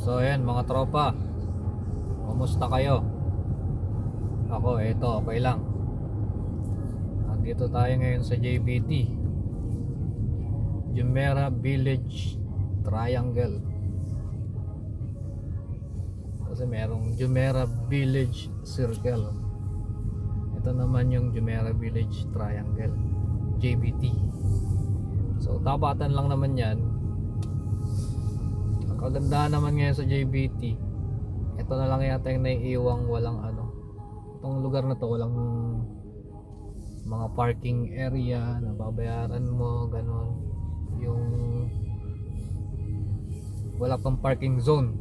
So ayan mga tropa, kumusta kayo? Ako eto okay lang. Nandito tayo ngayon sa JBT, Jumeirah Village Triangle. Kasi merong Jumeirah Village Circle. Ito naman yung Jumeirah Village Triangle, JBT. So tabatan lang naman yan. Ang kagandahan naman ngayon sa JBT, ito na lang yata yung naiiwang walang ano. Itong lugar na to walang mga parking area na babayaran mo, ganon. Yung wala pang parking zone.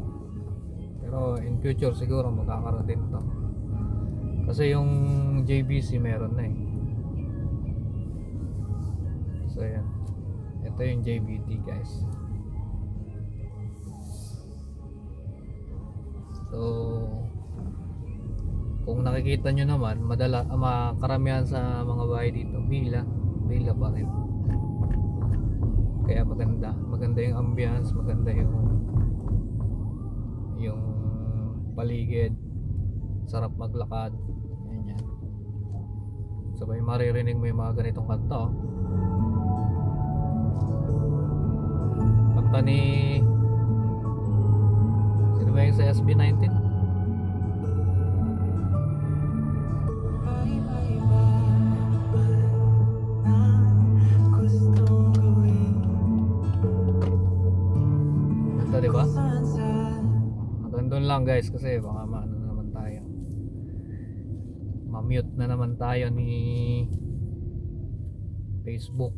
Pero in future siguro magkakaroon din to. Kasi yung JBC meron na eh. So yan. Ito yung JBT guys. So kung nakikita nyo naman, karamihan sa mga bahay dito bila pa rin. Kaya maganda yung ambience, maganda yung paligid, sarap maglakad. Ganyan. Sabay maririnig mo yung mga ganitong kanta oh. Kanta ni sino ba yung sa SB19? Ganda diba? Hanggang doon lang guys kasi baka maano na naman tayo, ma-mute na naman tayo ni Facebook.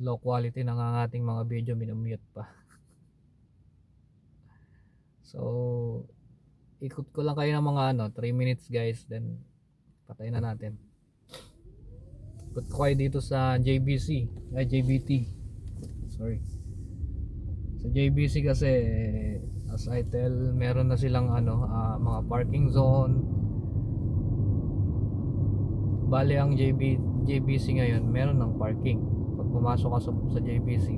Low quality na nga ang ating mga video, minumute pa. So ikot ko lang kayo ng mga 3 minutes guys, then patay na natin. Ikot ko kayo dito sa JBT. Sorry. Sa JBC kasi as I tell, meron na silang mga parking zone. Bale ang JBC ngayon meron ng parking. Pag pumasok ka sa JBC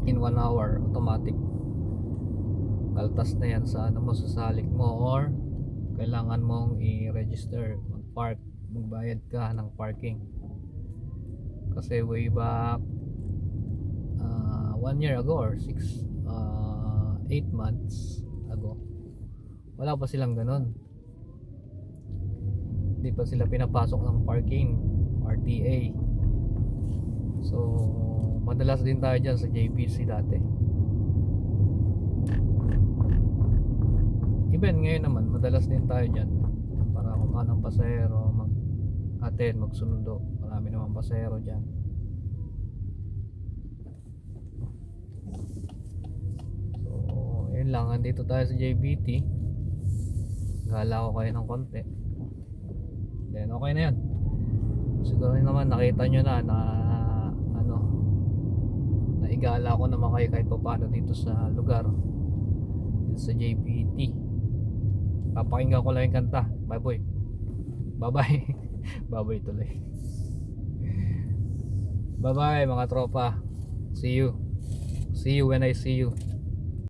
in 1 hour automatic kaltas na yan sa mo, sa salik mo, or kailangan mong i-register, mag-park, magbayad ka ng parking. Kasi way back 1 year ago or 8 months ago, wala pa silang ganun. Hindi pa sila pinapasok ng parking, RTA. So madalas din tayo dyan sa JBC dati. Even ngayon naman madalas din tayo dyan para kumain ng pasahero, mag-attend, magsundo. Marami naman pasahero dyan. So yun lang, andito tayo sa JBT. Gala ko kayo ng konti, then okay na yun. Siguro naman nakita nyo na naigala ko naman kayo kahit pa paano dito sa lugar, dito sa JBT. Papakinggan ko lang yung kanta. Bye boy. Bye bye. Bye bye tuloy. Bye bye mga tropa. See you when I see you.